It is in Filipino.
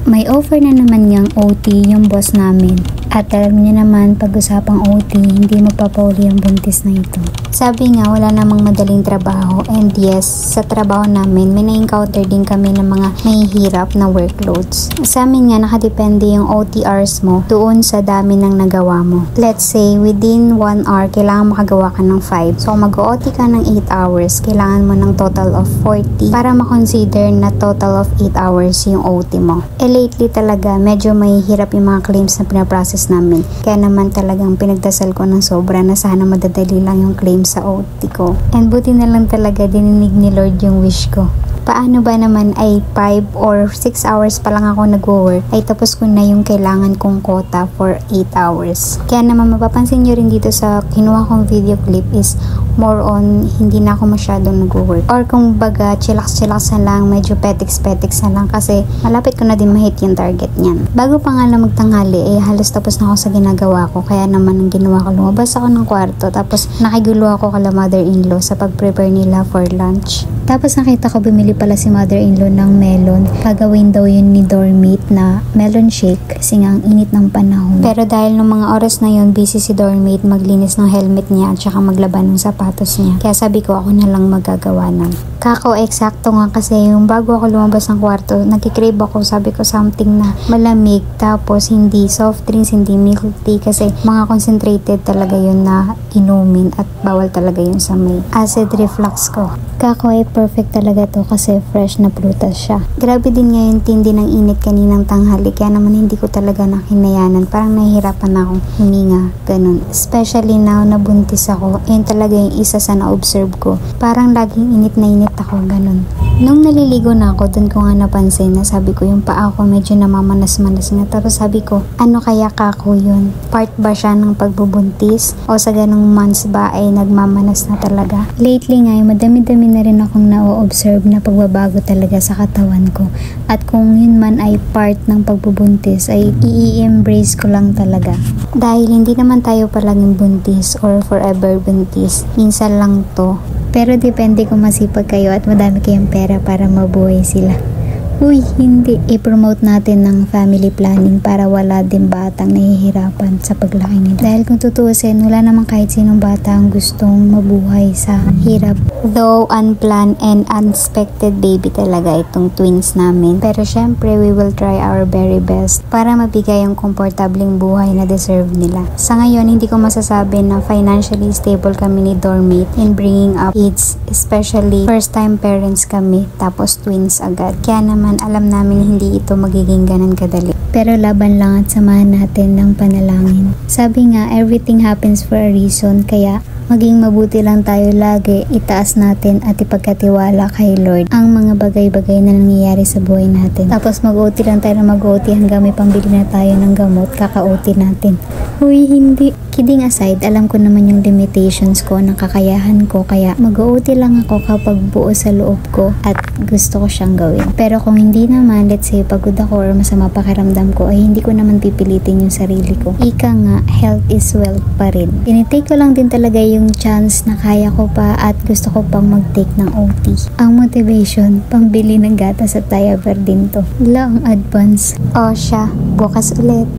May offer na naman niyang OT yung boss namin. At alam niya naman, pag-usapang OT, hindi mapapauli ang buntis na ito. Sabi nga, wala namang madaling trabaho. And yes, sa trabaho namin, may na-encounter din kami ng mga nahihirap na workloads. Sa amin nga, nakadepende yung OT hours mo doon sa dami ng nagawa mo. Let's say, within 1 hour, kailangan makagawa ka ng 5. So, mag-OT ka ng 8 hours, kailangan mo ng total of 40 para makonsider na total of 8 hours yung OT mo. Lately talaga, medyo may hirap yung mga claims na pinaprocess namin. Kaya naman talagang pinagdasal ko ng sobra na sana madadali lang yung claim sa OT ko. And buti na lang talaga dininig ni Lord yung wish ko. Paano ba naman ay 5 or 6 hours pa lang ako nag-work ay tapos ko na yung kailangan kong quota for 8 hours. Kaya naman mapapansin nyo rin dito sa kinuha kong video clip is more on hindi na ako masyadong nag-work. Or kung baga chillax na lang, medyo petix na lang kasi malapit ko na din ma-hit yung target niyan. Bago pa nga lang magtanghali halos tapos na ako sa ginagawa ko. Kaya naman ang ginawa ko, lumabas ako ng kwarto tapos nakigulo ako kala mother-in-law sa pag-prepare nila for lunch. Tapos nakita ko bumili pala si mother-in-law ng melon. Gagawin daw yun ni Dormit na melon shake kasi nga ang init ng panahon. Pero dahil nung mga oras na yun, busy si Dormit maglinis ng helmet niya at saka maglaban ng sapatos niya. Kaya sabi ko ako na lang magagawa ng. Eksakto nga kasi yung bago ako lumabas ng kwarto, nagkikrave ako, sabi ko something na malamig tapos hindi soft drinks, hindi milk tea kasi mga concentrated talaga yun na inumin at bawal talaga yun sa may acid reflux ko. Perfect talaga to kasi fresh na prutas siya. Grabe din ngayon tindi ng init kaninang tanghali kaya naman hindi ko talaga nakinayanan. Parang nahihirapan na akong huminga. Ganun. Especially now na buntis ako. Yun talaga yung isa sa na-observe ko. Parang laging init na init ako. Ganun. Nung naliligo na ako, dun ko nga napansin na sabi ko yung paa ko medyo namamanas-manas nga. Tapos sabi ko, ano kaya kako yun? Part ba siya ng pagbubuntis? O sa ganung months ba ay nagmamanas na talaga? Lately nga, madami-dami na rin akong na-observe na pagbabago talaga sa katawan ko. At kung yun man ay part ng pagbubuntis, ay i-embrace ko lang talaga. Dahil hindi naman tayo palaging buntis or forever buntis. Minsan lang to. Pero depende kung masipag kayo at madami kayong pera para mabuhay sila. Uy, hindi. I-promote natin ng family planning para wala din batang nahihirapan sa paglaki nila. Dahil kung tutuusin, wala naman kahit sinong bata ang gustong mabuhay sa hirap. Though unplanned and unexpected baby talaga itong twins namin. Pero syempre, we will try our very best para mabigay yung komportabling buhay na deserve nila. Sa ngayon, hindi ko masasabi na financially stable kami ni Dormit in bringing up kids. Especially, first-time parents kami, tapos twins agad. Kaya naman, alam namin hindi ito magiging ganun kadali. Pero laban lang at samahan natin ng panalangin. Sabi nga, everything happens for a reason, kaya maging mabuti lang tayo lagi, itaas natin at ipagkatiwala kay Lord ang mga bagay-bagay na nangyayari sa buhay natin. Tapos mag-OT lang tayo na mag-OT hanggang may pambili na tayo ng gamot, kaka-OT natin. Uy, hindi. Kidding aside, alam ko naman yung limitations ko, ng kakayahan ko, kaya mag-OT lang ako kapag buo sa loob ko at gusto ko siyang gawin. Pero kung hindi naman, let's say pagod ako or masama pakiramdam ko, ay hindi ko naman pipilitin yung sarili ko. Ika nga, health is wealth pa rin. Tinitake ko lang din talaga yung chance na kaya ko pa at gusto ko pang mag-take ng OT. Ang motivation, pambili ng gatas at diaper din to. Long advance. O siya, bukas ulit.